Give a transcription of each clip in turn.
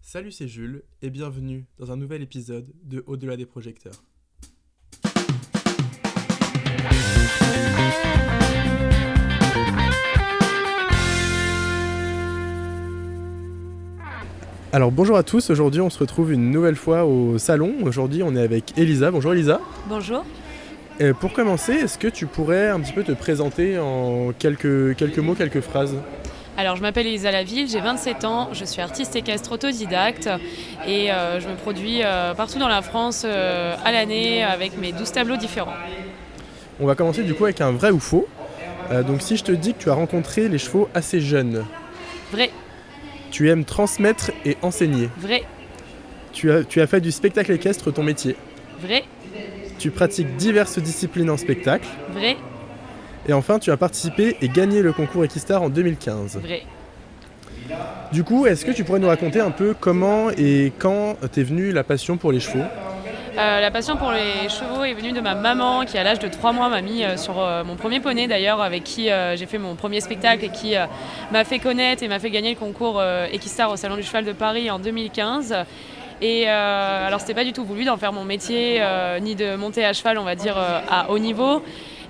Salut, c'est Jules et bienvenue dans un nouvel épisode de Au-delà des projecteurs. Alors bonjour à tous, aujourd'hui on se retrouve une nouvelle fois au salon. Aujourd'hui on est avec Elisa. Bonjour Elisa. Bonjour. Pour commencer, est-ce que tu pourrais un petit peu te présenter en quelques mots, quelques phrases ? Alors je m'appelle Elisa Laville, j'ai 27 ans, je suis artiste équestre autodidacte et je me produis partout dans la France à l'année avec mes 12 tableaux différents. On va commencer du coup avec un vrai ou faux. Donc si je te dis que tu as rencontré les chevaux assez jeunes. Vrai. Tu aimes transmettre et enseigner. Vrai. Tu as fait du spectacle équestre ton métier. Vrai. Tu pratiques diverses disciplines en spectacle. Vrai. Et enfin, tu as participé et gagné le concours Equistar en 2015. Vrai. Du coup, est-ce que tu pourrais nous raconter un peu comment et quand t'es venue la passion pour les chevaux ? La passion pour les chevaux est venue de ma maman qui à l'âge de 3 mois m'a mis sur mon premier poney d'ailleurs avec qui j'ai fait mon premier spectacle et qui m'a fait connaître et m'a fait gagner le concours Equistar au Salon du Cheval de Paris en 2015. Et alors c'était pas du tout voulu d'en faire mon métier ni de monter à cheval on va dire à haut niveau.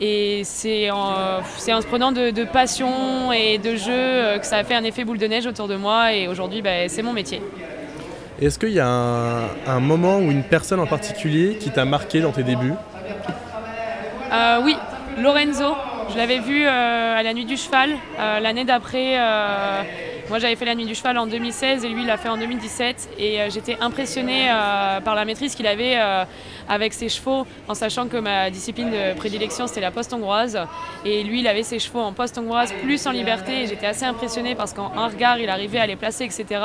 Et c'est en se prenant de passion et de jeu que ça a fait un effet boule de neige autour de moi et aujourd'hui c'est mon métier. Est-ce qu'il y a un moment ou une personne en particulier qui t'a marqué dans tes débuts ? Oui, Lorenzo. Je l'avais vu à la Nuit du Cheval l'année d'après. Moi j'avais fait la Nuit du Cheval en 2016 et lui il l'a fait en 2017 et j'étais impressionnée par la maîtrise qu'il avait avec ses chevaux en sachant que ma discipline de prédilection c'était la poste hongroise et lui il avait ses chevaux en poste hongroise plus en liberté et j'étais assez impressionnée parce qu'en un regard il arrivait à les placer etc.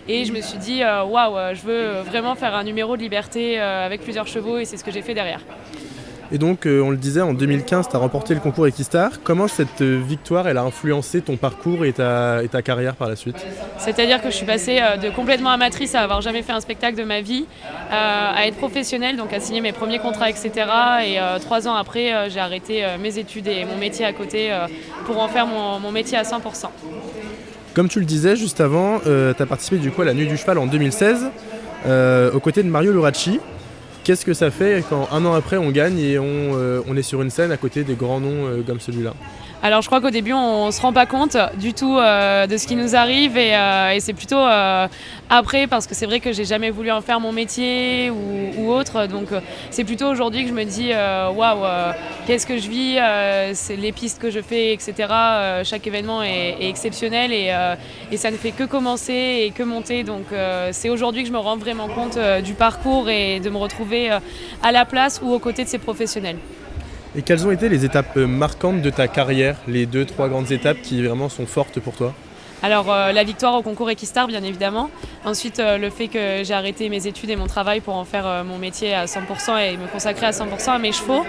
Et je me suis dit waouh, je veux vraiment faire un numéro de liberté avec plusieurs chevaux et c'est ce que j'ai fait derrière. Et donc, on le disait, en 2015, tu as remporté le concours Equistar. Comment cette victoire elle a influencé ton parcours et ta carrière par la suite ? C'est-à-dire que je suis passée de complètement amatrice à avoir jamais fait un spectacle de ma vie, à être professionnelle, donc à signer mes premiers contrats, etc. Et 3 ans après, j'ai arrêté mes études et mon métier à côté pour en faire mon métier à 100%. Comme tu le disais juste avant, tu as participé du coup à la Nuit du Cheval en 2016, aux côtés de Mario Loracci. Qu'est-ce que ça fait quand un an après on gagne et on est sur une scène à côté des grands noms comme celui-là ? Alors je crois qu'au début on ne se rend pas compte du tout de ce qui nous arrive et c'est plutôt après parce que c'est vrai que j'ai jamais voulu en faire mon métier ou autre donc c'est plutôt aujourd'hui que je me dis waouh, qu'est-ce que je vis, c'est les pistes que je fais etc. Chaque événement est exceptionnel et ça ne fait que commencer et que monter donc c'est aujourd'hui que je me rends vraiment compte du parcours et de me retrouver à la place ou aux côtés de ces professionnels. Et quelles ont été les étapes marquantes de ta carrière, les 2-3 grandes étapes qui vraiment sont fortes pour toi ? Alors la victoire au concours Equistar bien évidemment, ensuite le fait que j'ai arrêté mes études et mon travail pour en faire mon métier à 100% et me consacrer à 100% à mes chevaux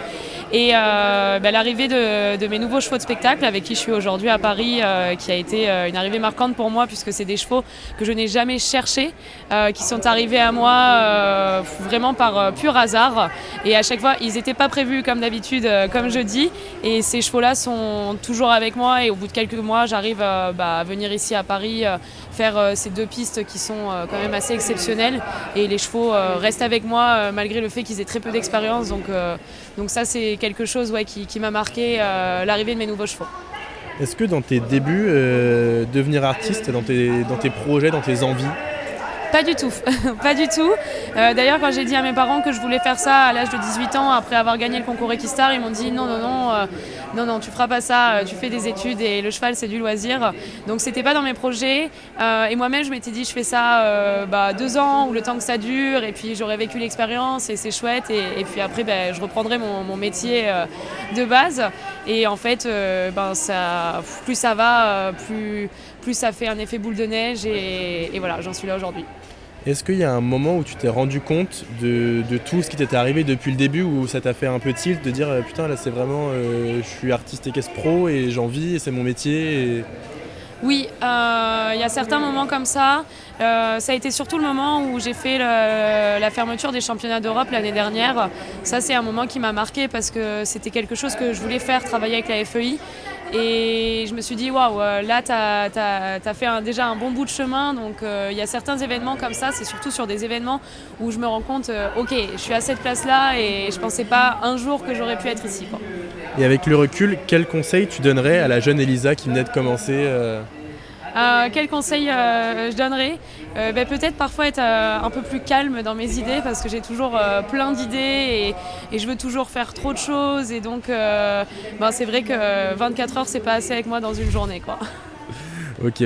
et l'arrivée de mes nouveaux chevaux de spectacle avec qui je suis aujourd'hui à Paris qui a été une arrivée marquante pour moi puisque c'est des chevaux que je n'ai jamais cherchés, qui sont arrivés à moi vraiment par pur hasard et à chaque fois ils n'étaient pas prévus comme d'habitude comme je dis et ces chevaux-là sont toujours avec moi et au bout de quelques mois j'arrive à venir ici à Paris faire ces 2 pistes qui sont quand même assez exceptionnelles et les chevaux restent avec moi malgré le fait qu'ils aient très peu d'expérience donc ça c'est quelque chose qui m'a marqué l'arrivée de mes nouveaux chevaux. Est-ce que dans tes débuts, devenir artiste, dans tes projets, dans tes envies ? Pas du tout, pas du tout. D'ailleurs, quand j'ai dit à mes parents que je voulais faire ça à l'âge de 18 ans, après avoir gagné le concours Equistar, ils m'ont dit non, tu feras pas ça, tu fais des études et le cheval c'est du loisir. Donc c'était pas dans mes projets. Et moi-même, je m'étais dit je fais ça 2 ans ou le temps que ça dure et puis j'aurais vécu l'expérience et c'est chouette. Et puis après, je reprendrai mon métier de base. Et en fait, plus ça va, plus ça fait un effet boule de neige et voilà, j'en suis là aujourd'hui. Est-ce qu'il y a un moment où tu t'es rendu compte de tout ce qui t'était arrivé depuis le début où ça t'a fait un peu tilt de dire putain là c'est vraiment je suis artiste équestre pro et j'en vis et c'est mon métier et... Oui, y a certains moments comme ça. Ça a été surtout le moment où j'ai fait la fermeture des championnats d'Europe l'année dernière. Ça, c'est un moment qui m'a marqué parce que c'était quelque chose que je voulais faire, travailler avec la FEI. Et je me suis dit, waouh, là, t'as fait déjà un bon bout de chemin. Donc, il y a certains événements comme ça. C'est surtout sur des événements où je me rends compte, ok, je suis à cette place-là et je pensais pas un jour que j'aurais pu être ici, quoi. Et avec le recul, quel conseil tu donnerais à la jeune Elisa qui venait de commencer Quel conseil je donnerais peut-être parfois être un peu plus calme dans mes idées parce que j'ai toujours plein d'idées et je veux toujours faire trop de choses et donc c'est vrai que 24 heures c'est pas assez avec moi dans une journée, quoi. Ok.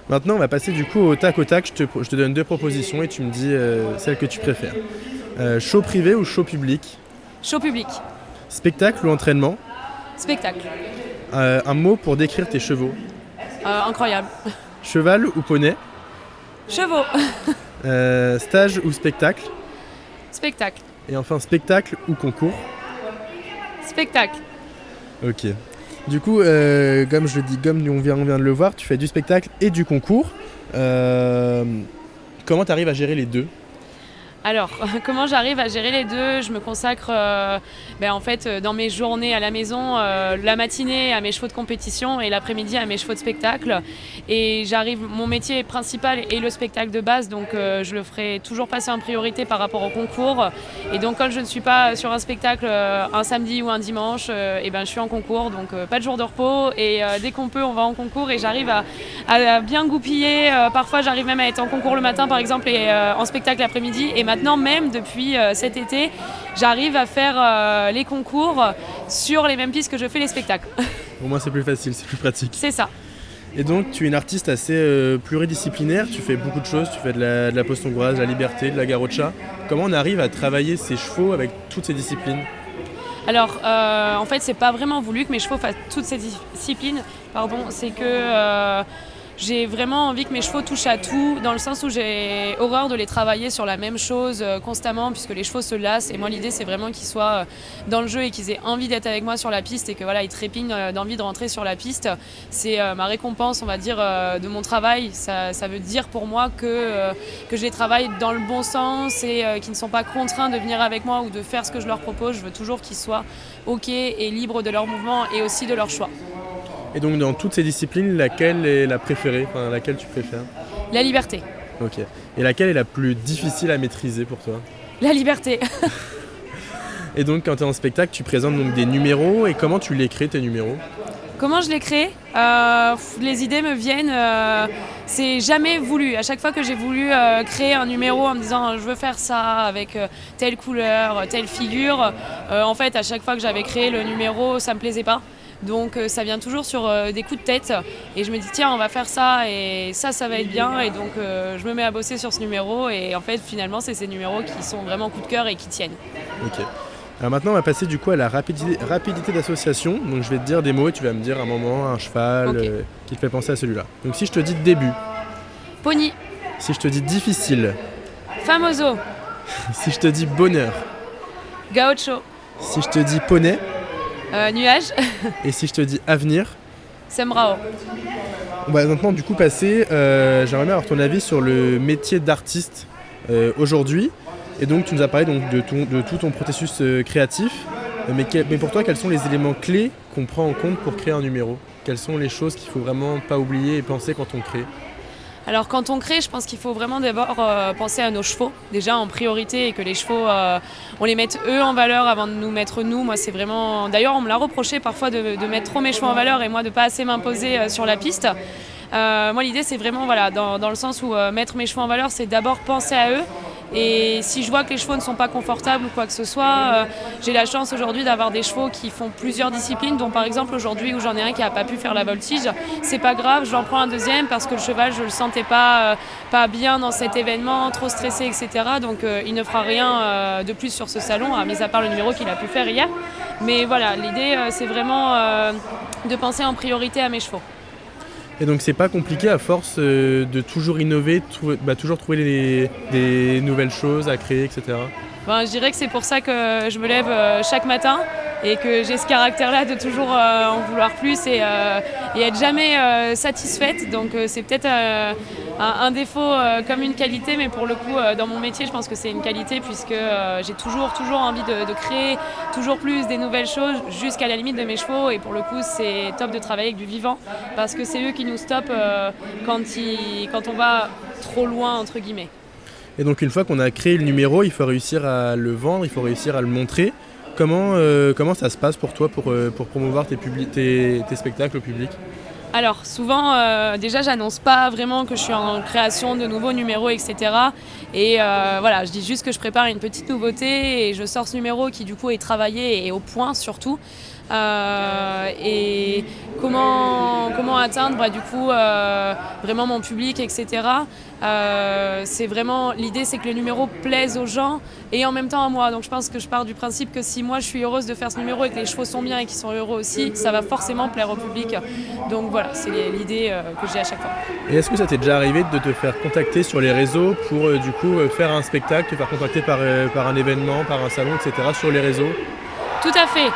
Maintenant on va passer du coup au tac au tac, je te donne 2 propositions et tu me dis celle que tu préfères. Show privé ou show public? Show public. Spectacle ou entraînement? Spectacle. Un mot pour décrire tes chevaux? Incroyable. Cheval ou poney? Chevaux. Stage ou spectacle? Spectacle. Et enfin spectacle ou concours? Spectacle. Ok. Du coup, comme on vient de le voir, tu fais du spectacle et du concours. Comment tu arrives à gérer les deux? Alors, comment j'arrive à gérer les deux? Je me consacre en fait dans mes journées à la maison, la matinée à mes chevaux de compétition et l'après-midi à mes chevaux de spectacle. Et mon métier principal est le spectacle de base, donc je le ferai toujours passer en priorité par rapport au concours. Et donc quand je ne suis pas sur un spectacle un samedi ou un dimanche, je suis en concours, donc pas de jour de repos. Et dès qu'on peut, on va en concours et j'arrive à bien goupiller. Parfois, j'arrive même à être en concours le matin, par exemple, et en spectacle l'après-midi. Et maintenant, même depuis cet été, j'arrive à faire les concours sur les mêmes pistes que je fais les spectacles. Au moins, c'est plus facile, c'est plus pratique. C'est ça. Et donc, tu es une artiste assez pluridisciplinaire, tu fais beaucoup de choses, tu fais de la poste hongroise, de la liberté, de la garrocha. Comment on arrive à travailler ces chevaux avec toutes ces disciplines? Alors, en fait, c'est pas vraiment voulu que mes chevaux fassent toutes ces disciplines. C'est que j'ai vraiment envie que mes chevaux touchent à tout, dans le sens où j'ai horreur de les travailler sur la même chose constamment, puisque les chevaux se lassent. Et moi, l'idée, c'est vraiment qu'ils soient dans le jeu et qu'ils aient envie d'être avec moi sur la piste et que ils trépignent d'envie de rentrer sur la piste. C'est ma récompense, on va dire, de mon travail. Ça veut dire pour moi que je les travaille dans le bon sens et qu'ils ne sont pas contraints de venir avec moi ou de faire ce que je leur propose. Je veux toujours qu'ils soient OK et libres de leurs mouvements et aussi de leurs choix. Et donc dans toutes ces disciplines, laquelle est la préférée, enfin laquelle tu préfères? La liberté. Ok. Et laquelle est la plus difficile à maîtriser pour toi? La liberté. Et donc quand tu es en spectacle, tu présentes donc des numéros et comment tu les crées tes numéros? Comment je les crée? Les idées me viennent, c'est jamais voulu. À chaque fois que j'ai voulu créer un numéro en me disant je veux faire ça avec telle couleur, telle figure, en fait à chaque fois que j'avais créé le numéro, ça me plaisait pas. Donc ça vient toujours sur des coups de tête et je me dis tiens on va faire ça et ça va être bien et donc je me mets à bosser sur ce numéro et en fait finalement c'est ces numéros qui sont vraiment coup de cœur et qui tiennent. Ok. Alors maintenant on va passer du coup à la rapidité d'association. Donc je vais te dire des mots et tu vas me dire un moment, un cheval Okay. qui te fait penser à celui-là. Donc si je te dis début. Pony. Si je te dis difficile. Famoso. Si je te dis bonheur. Gaucho. Si je te dis poney. Nuage. Et si je te dis avenir? Sembrao. On va maintenant du coup passer, j'aimerais bien avoir ton avis sur le métier d'artiste aujourd'hui. Et donc tu nous as parlé donc, de tout ton processus créatif. Mais pour toi, quels sont les éléments clés qu'on prend en compte pour créer un numéro? Quelles sont les choses qu'il ne faut vraiment pas oublier et penser quand on crée? Alors quand on crée, je pense qu'il faut vraiment d'abord penser à nos chevaux, déjà en priorité, et que les chevaux, on les mette eux en valeur avant de nous mettre nous. Moi c'est vraiment... D'ailleurs on me l'a reproché parfois de mettre trop mes chevaux en valeur et moi de pas assez m'imposer sur la piste. Moi l'idée c'est vraiment dans le sens où mettre mes chevaux en valeur, c'est d'abord penser à eux. Et si je vois que les chevaux ne sont pas confortables ou quoi que ce soit, j'ai la chance aujourd'hui d'avoir des chevaux qui font plusieurs disciplines, dont par exemple aujourd'hui où j'en ai un qui n'a pas pu faire la voltige, c'est pas grave, j'en prends un deuxième parce que le cheval je le sentais pas bien dans cet événement, trop stressé, etc. Donc il ne fera rien de plus sur ce salon, mis à part le numéro qu'il a pu faire hier. Mais voilà, l'idée c'est vraiment de penser en priorité à mes chevaux. Et donc c'est pas compliqué à force de toujours innover, toujours trouver des nouvelles choses à créer, etc. Je dirais que c'est pour ça que je me lève chaque matin et que j'ai ce caractère-là de toujours en vouloir plus et être jamais satisfaite. Donc c'est peut-être un défaut comme une qualité, mais pour le coup dans mon métier je pense que c'est une qualité puisque j'ai toujours envie de créer toujours plus des nouvelles choses jusqu'à la limite de mes chevaux, et pour le coup c'est top de travailler avec du vivant parce que c'est eux qui nous stoppent quand on va trop loin entre guillemets. Et donc une fois qu'on a créé le numéro, il faut réussir à le vendre, il faut réussir à le montrer. Comment ça se passe pour toi pour promouvoir tes spectacles au public ? Alors souvent, déjà j'annonce pas vraiment que je suis en création de nouveaux numéros, etc. Et voilà, je dis juste que je prépare une petite nouveauté et je sors ce numéro qui du coup est travaillé et au point surtout. Et comment atteindre du coup vraiment mon public, etc. C'est vraiment l'idée, c'est que le numéro plaise aux gens et en même temps à moi. Donc je pense que je pars du principe que si moi je suis heureuse de faire ce numéro et que les chevaux sont bien et qu'ils sont heureux aussi, ça va forcément plaire au public. Donc voilà, c'est l'idée que j'ai à chaque fois. Et est-ce que ça t'est déjà arrivé de te faire contacter sur les réseaux pour du coup faire un spectacle, te faire contacter par un événement, par un salon, etc. sur les réseaux ? Tout à fait.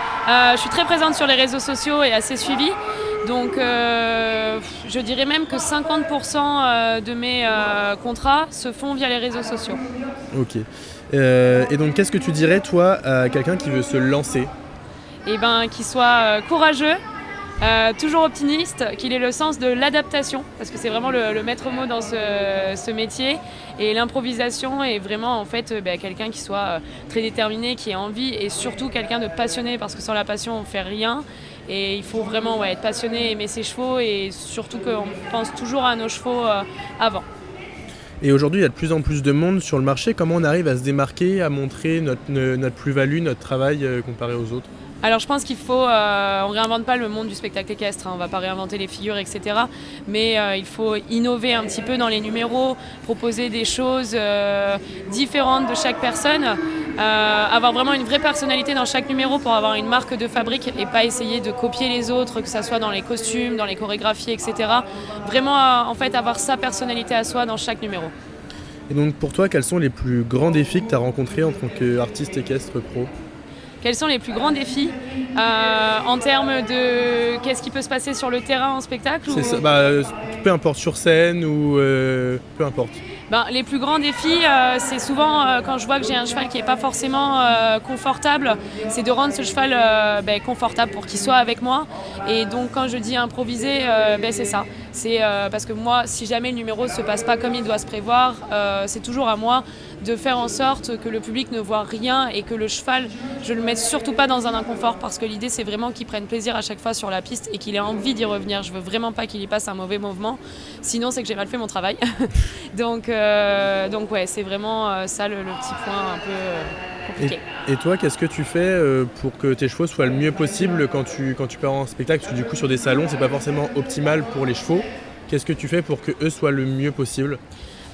Je suis très présente sur les réseaux sociaux et assez suivie. Donc je dirais même que 50% de mes contrats se font via les réseaux sociaux. Ok. Et donc qu'est-ce que tu dirais toi à quelqu'un qui veut se lancer ? Eh ben, qu'il soit courageux, toujours optimiste, qu'il ait le sens de l'adaptation, parce que c'est vraiment le maître mot dans ce métier. Et l'improvisation est vraiment en fait quelqu'un qui soit très déterminé, qui ait envie, et surtout quelqu'un de passionné, parce que sans la passion on ne fait rien. Et il faut vraiment être passionné, aimer ses chevaux, et surtout qu'on pense toujours à nos chevaux avant. Et aujourd'hui, il y a de plus en plus de monde sur le marché. Comment on arrive à se démarquer, à montrer notre plus-value, notre travail comparé aux autres ? Alors je pense qu'il faut, on ne réinvente pas le monde du spectacle équestre, on ne va pas réinventer les figures, etc. Mais il faut innover un petit peu dans les numéros, proposer des choses différentes de chaque personne, avoir vraiment une vraie personnalité dans chaque numéro pour avoir une marque de fabrique et pas essayer de copier les autres, que ce soit dans les costumes, dans les chorégraphies, etc. Vraiment en fait avoir sa personnalité à soi dans chaque numéro. Et donc pour toi, quels sont les plus grands défis que tu as rencontrés en tant qu'artiste équestre pro ? Quels sont les plus grands défis en termes de qu'est-ce qui peut se passer sur le terrain en spectacle ou... ça, peu importe, sur scène ou peu importe. Les plus grands défis, c'est souvent quand je vois que j'ai un cheval qui n'est pas forcément confortable, c'est de rendre ce cheval confortable pour qu'il soit avec moi. Et donc quand je dis improviser, c'est ça. C'est parce que moi, si jamais le numéro ne se passe pas comme il doit se prévoir, c'est toujours à moi de faire en sorte que le public ne voit rien et que le cheval, je ne le mette surtout pas dans un inconfort, parce que l'idée c'est vraiment qu'il prenne plaisir à chaque fois sur la piste et qu'il ait envie d'y revenir. Je veux vraiment pas qu'il y passe un mauvais mouvement, sinon c'est que j'ai mal fait mon travail. Donc ouais, c'est vraiment ça le petit point un peu compliqué. Et toi, qu'est-ce que tu fais pour que tes chevaux soient le mieux possible quand tu pars en spectacle ? Parce que du coup sur des salons c'est pas forcément optimal pour les chevaux. Qu'est-ce que tu fais pour qu'eux soient le mieux possible ?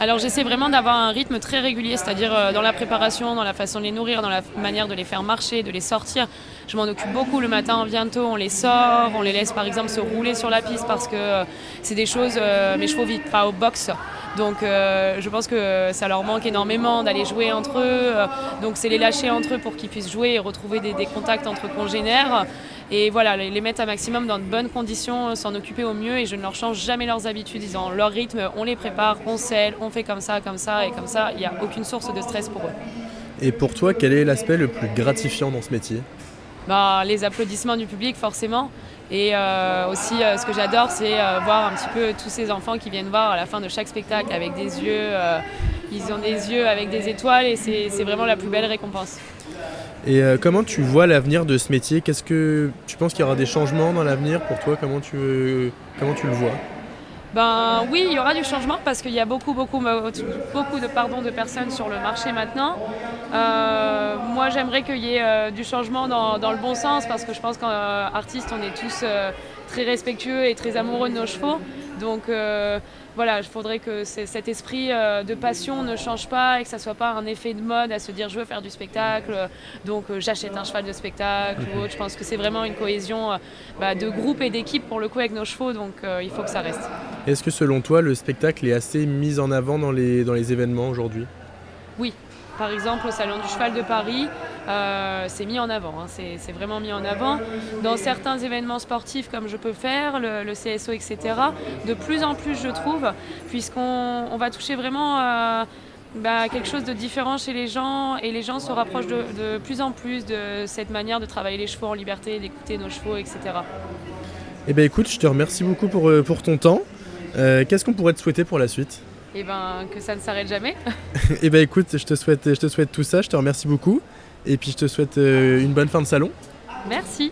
Alors j'essaie vraiment d'avoir un rythme très régulier, c'est-à-dire dans la préparation, dans la façon de les nourrir, dans la manière de les faire marcher, de les sortir. Je m'en occupe beaucoup le matin, on vient tôt, on les sort, on les laisse par exemple se rouler sur la piste parce que c'est des choses, mes chevaux vivent pas au box. Donc je pense que ça leur manque énormément d'aller jouer entre eux. Donc c'est les lâcher entre eux pour qu'ils puissent jouer et retrouver des contacts entre congénères. Et voilà, les mettre un maximum dans de bonnes conditions, s'en occuper au mieux, et je ne leur change jamais leurs habitudes. Ils ont leur rythme, on les prépare, on selle, on fait comme ça, et comme ça, il n'y a aucune source de stress pour eux. Et pour toi, quel est l'aspect le plus gratifiant dans ce métier ? Les applaudissements du public forcément, et aussi ce que j'adore c'est voir un petit peu tous ces enfants qui viennent voir à la fin de chaque spectacle avec des yeux, ils ont des yeux avec des étoiles, et c'est vraiment la plus belle récompense. Et comment tu vois l'avenir de ce métier ? Qu'est-ce que tu penses qu'il y aura des changements dans l'avenir pour toi ? Comment tu le vois ? Oui, il y aura du changement parce qu'il y a beaucoup de personnes sur le marché maintenant. Moi, j'aimerais qu'il y ait du changement dans le bon sens, parce que je pense qu'artistes, on est tous très respectueux et très amoureux de nos chevaux. Donc il faudrait que cet esprit de passion ne change pas et que ça ne soit pas un effet de mode à se dire je veux faire du spectacle, donc j'achète un cheval de spectacle ou autre. Je pense que c'est vraiment une cohésion de groupe et d'équipe pour le coup avec nos chevaux, donc il faut que ça reste. Est-ce que selon toi le spectacle est assez mis en avant dans les événements aujourd'hui ? Oui. par exemple au Salon du Cheval de Paris, c'est mis en avant, hein, c'est vraiment mis en avant. Dans certains événements sportifs comme je peux faire, le CSO, etc., de plus en plus je trouve, puisqu'on va toucher vraiment quelque chose de différent chez les gens, et les gens se rapprochent de plus en plus de cette manière de travailler les chevaux en liberté, d'écouter nos chevaux, etc. Eh ben écoute, je te remercie beaucoup pour ton temps. Qu'est-ce qu'on pourrait te souhaiter pour la suite? Et que ça ne s'arrête jamais. Eh ben écoute, je te souhaite tout ça, je te remercie beaucoup. Et puis je te souhaite une bonne fin de salon. Merci.